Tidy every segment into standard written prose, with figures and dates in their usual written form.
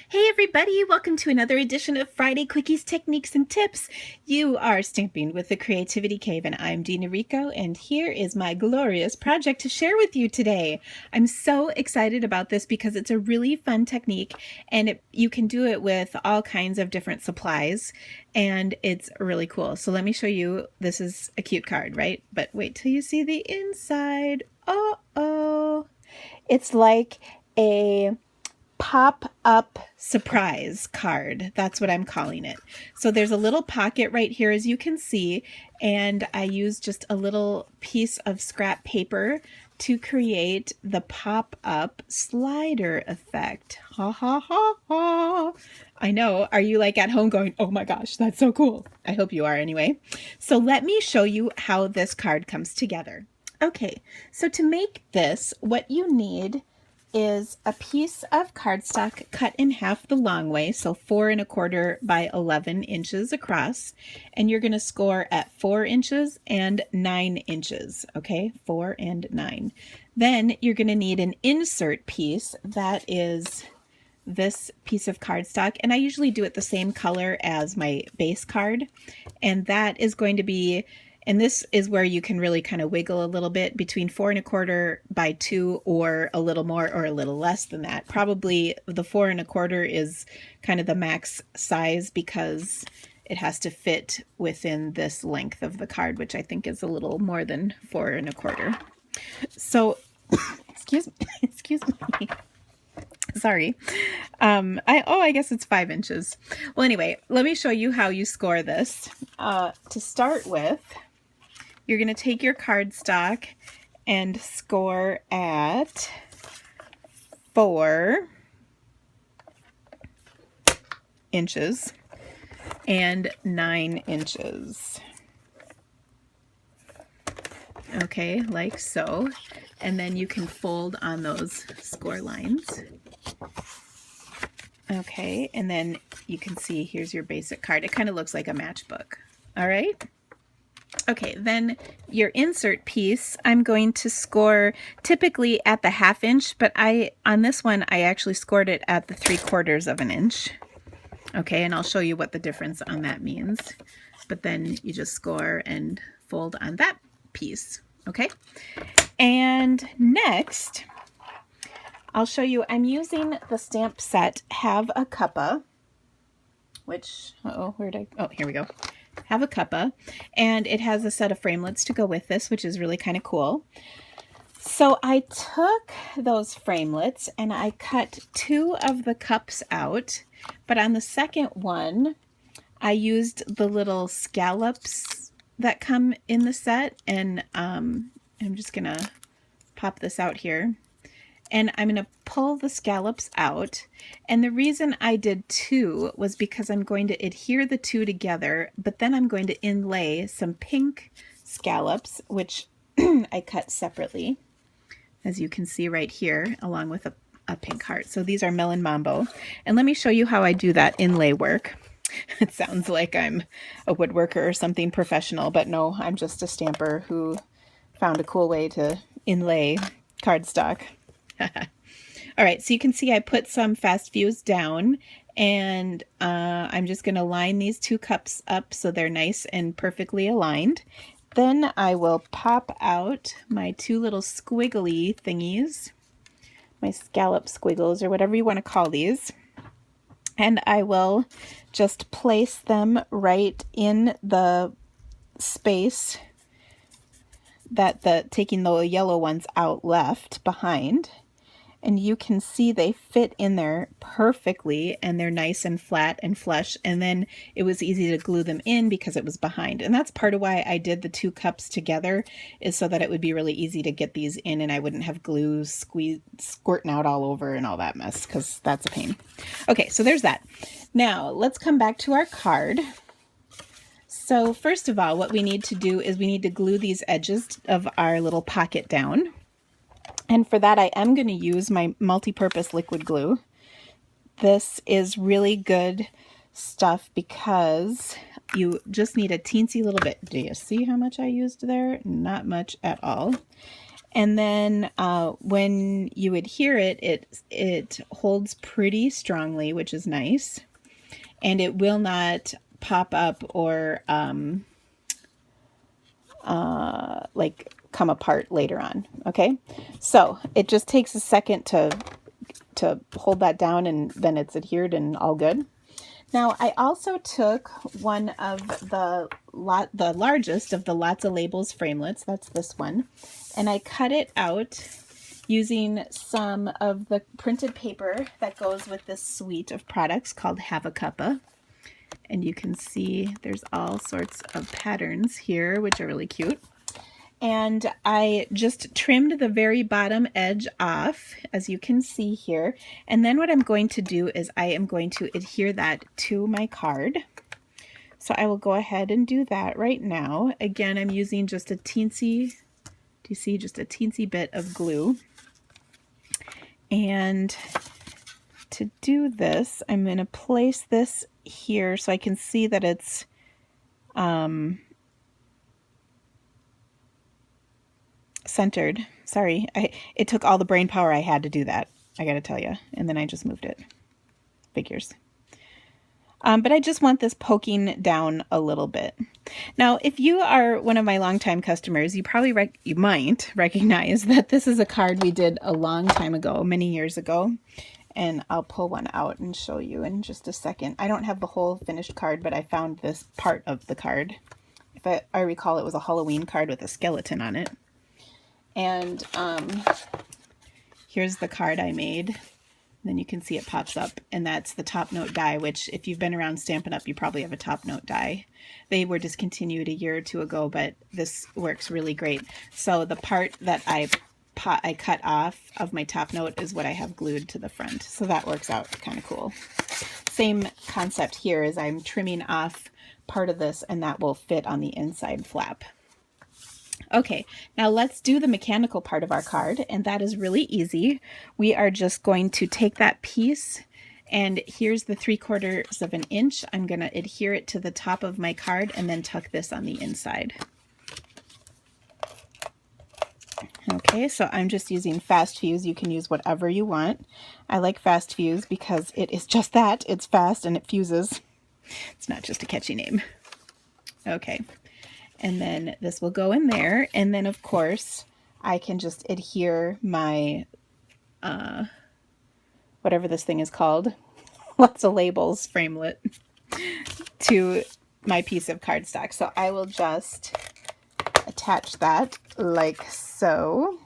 Hey everybody, welcome to another edition of Friday Quickies, Techniques, and Tips. You are stamping with the Creativity Cave, and I'm Dina Rico, and here is my glorious project to share with you today. I'm so excited about this because it's a really fun technique, and you can do it with all kinds of different supplies, and it's really cool. So let me show you. This is a cute card, right? But wait till you see the inside. Oh, it's like a pop-up surprise card. That's what I'm calling it. So there's a little pocket right here, as you can see, and I used just a little piece of scrap paper to create the pop-up slider effect. Ha ha ha ha. I know. Are you like at home going, oh my gosh, that's so cool? I hope you are anyway. So let me show you how this card comes together. Okay, so to make this, what you need is a piece of cardstock cut in half the long way, so 4¼ by 11 inches across, and you're going to score at 4 inches and 9 inches, okay, 4 and 9. Then you're going to need an insert piece that is this piece of cardstock, and I usually do it the same color as my base card, and that is going to be, and this is where you can really kind of wiggle a little bit between 4¼ by 2 or a little more or a little less than that. Probably the 4¼ is kind of the max size because it has to fit within this length of the card, which I think is a little more than 4¼ So, excuse me. Sorry. I guess it's 5 inches. Well, anyway, let me show you how you score this. To start with, you're going to take your cardstock and score at 4 inches and 9 inches. Okay, like so. And then you can fold on those score lines. Okay, and then you can see here's your basic card. It kind of looks like a matchbook. All right. Okay, then your insert piece, I'm going to score typically at the 1/2 inch, but on this one, I actually scored it at the 3/4 inch. Okay, and I'll show you what the difference on that means. But then you just score and fold on that piece. Okay, and next, I'll show you, I'm using the stamp set Have a Cuppa, which, here we go. Have a Cuppa, and it has a set of framelits to go with this, which is really kind of cool. So I took those framelits and I cut 2 of the cups out, but on the second one, I used the little scallops that come in the set, and I'm just gonna pop this out here. And I'm going to pull the scallops out. And the reason I did 2 was because I'm going to adhere the 2 together, but then I'm going to inlay some pink scallops, which I cut separately, as you can see right here, along with a pink heart. So these are Melon Mambo. And let me show you how I do that inlay work. It sounds like I'm a woodworker or something professional, but no, I'm just a stamper who found a cool way to inlay cardstock. All right, so you can see I put some fast fuse down, and I'm just going to line these 2 cups up so they're nice and perfectly aligned. Then I will pop out my 2 little squiggly thingies, my scallop squiggles, or whatever you want to call these. And I will just place them right in the space that taking the yellow ones out left behind. And you can see they fit in there perfectly, and they're nice and flat and flush. And then it was easy to glue them in because it was behind. And that's part of why I did the 2 cups together, is so that it would be really easy to get these in and I wouldn't have glue squirting out all over and all that mess, because that's a pain. Okay, so there's that. Now let's come back to our card. So first of all, what we need to do is we need to glue these edges of our little pocket down. And for that, I am going to use my multi-purpose liquid glue. This is really good stuff because you just need a teensy little bit. Do you see how much I used there? Not much at all. And then when you adhere it, it holds pretty strongly, which is nice. And it will not pop up or like come apart later on. Okay, so it just takes a second to hold that down, and then it's adhered and all good. Now I also took one of the largest of the Lots of Labels framelits, that's this one, and I cut it out using some of the printed paper that goes with this suite of products called Have a Cuppa. And you can see there's all sorts of patterns here, which are really cute. And I just trimmed the very bottom edge off, as you can see here. And then what I'm going to do is I am going to adhere that to my card. So I will go ahead and do that right now. Again, I'm using just a teensy, do you see, just a teensy bit of glue. And to do this, I'm going to place this here so I can see that it's centered. Sorry, it took all the brain power I had to do that, I gotta tell you. And then I just moved it. Figures. But I just want this poking down a little bit. Now, if you are one of my longtime customers, you probably you might recognize that this is a card we did a long time ago, many years ago. And I'll pull one out and show you in just a second. I don't have the whole finished card, but I found this part of the card. If I recall, it was a Halloween card with a skeleton on it. And here's the card I made. And then you can see it pops up, and that's the top note die, which if you've been around Stampin' Up, you probably have a top note die. They were discontinued a year or two ago, but this works really great. So the part that I cut off of my top note is what I have glued to the front. So that works out kind of cool. Same concept here is I'm trimming off part of this, and that will fit on the inside flap. Okay, now let's do the mechanical part of our card, and that is really easy. We are just going to take that piece, and here's the 3/4 of an inch. I'm going to adhere it to the top of my card and then tuck this on the inside. Okay, so I'm just using Fast Fuse. You can use whatever you want. I like Fast Fuse because it is just that. It's fast and it fuses. It's not just a catchy name. Okay, and then this will go in there. And then, of course, I can just adhere my, whatever this thing is called, Lots of Labels framelit, to my piece of cardstock. So I will just attach that like so.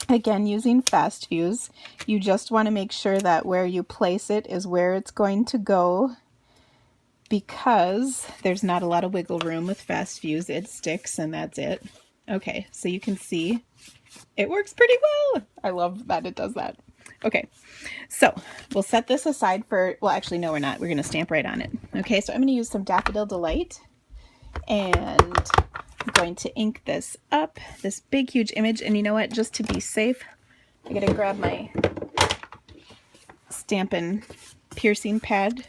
Again, using Fast Fuse, you just want to make sure that where you place it is where it's going to go, because there's not a lot of wiggle room with Fast Fuse. It sticks and that's it. Okay, so you can see it works pretty well. I love that it does that. Okay, so we'll set this aside for, well, actually, no, we're not. We're going to stamp right on it. Okay, so I'm going to use some Daffodil Delight, and I'm going to ink this up, this big, huge image. And you know what? Just to be safe, I got to grab my Stampin' piercing pad,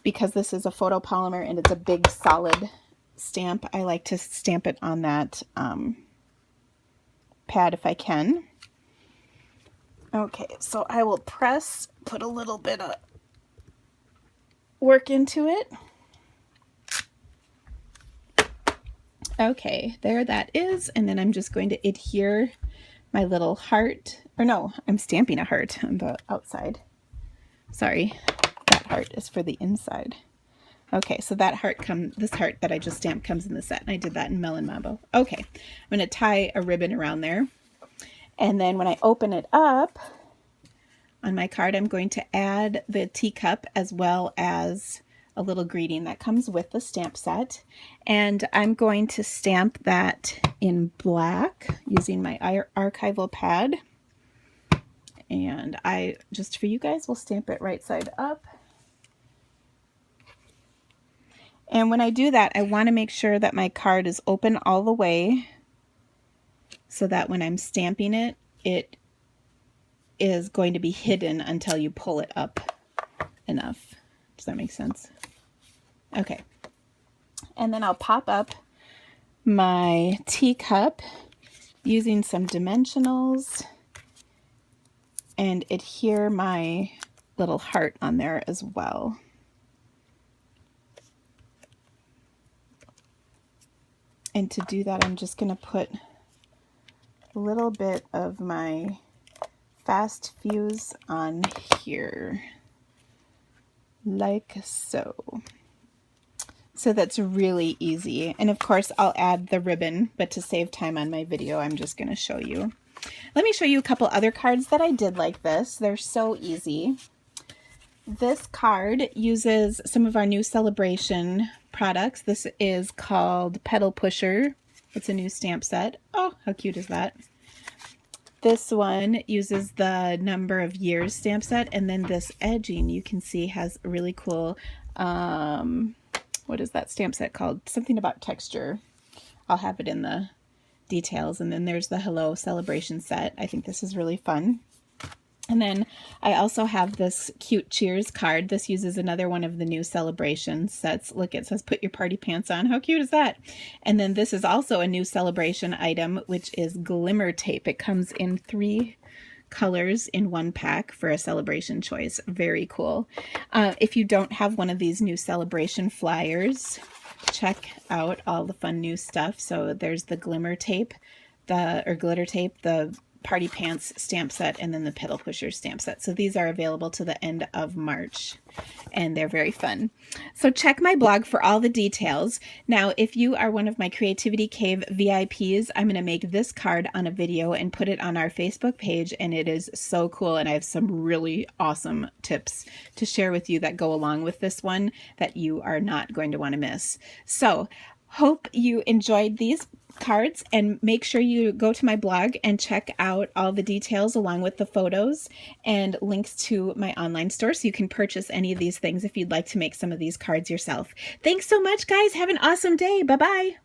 because this is a photopolymer and it's a big, solid stamp. I like to stamp it on that pad if I can. Okay, so I will put a little bit of work into it. Okay, there that is. And then I'm just going to adhere my little heart, or no, I'm stamping a heart on the outside. Sorry, that heart is for the inside. Okay, so that heart this heart that I just stamped comes in the set, and I did that in Melon Mambo. Okay, I'm going to tie a ribbon around there. And then when I open it up on my card, I'm going to add the teacup as well as a little greeting that comes with the stamp set. And I'm going to stamp that in black using my archival pad. And I, just for you guys, will stamp it right side up. And when I do that, I want to make sure that my card is open all the way, so that when I'm stamping it, it is going to be hidden until you pull it up enough. Does that make sense? Okay. And then I'll pop up my teacup using some dimensionals and adhere my little heart on there as well. And to do that, I'm just going to put a little bit of my fast fuse on here, like so. So that's really easy. And of course, I'll add the ribbon, but to save time on my video, I'm just going to show you. Let me show you a couple other cards that I did like this. They're so easy. This card uses some of our new Sale-a-bration products. This is called Pedal Pusher. It's a new stamp set. Oh, how cute is that? This one uses the number of years stamp set, and then this edging you can see has a really cool, what is that stamp set called? Something about texture. I'll have it in the details. And then there's the Hello Sale-a-bration set. I think this is really fun. And then I also have this cute Cheers card. This uses another one of the new Sale-a-bration sets. Look, it says put your party pants on. How cute is that? And then this is also a new Sale-a-bration item, which is glimmer tape. It comes in 3 colors in one pack for a Sale-a-bration choice. Very cool. If you don't have one of these new Sale-a-bration flyers, check out all the fun new stuff. So there's the glimmer tape, or glitter tape, the Party Pants stamp set, and then the Pedal Pusher stamp set. So these are available to the end of March, and they're very fun. So check my blog for all the details. Now, if you are one of my Creativity Cave VIPs, I'm going to make this card on a video and put it on our Facebook page, and it is so cool, and I have some really awesome tips to share with you that go along with this one that you are not going to want to miss. So hope you enjoyed these cards, and make sure you go to my blog and check out all the details along with the photos and links to my online store so you can purchase any of these things if you'd like to make some of these cards yourself. Thanks so much, guys. Have an awesome day. Bye-bye.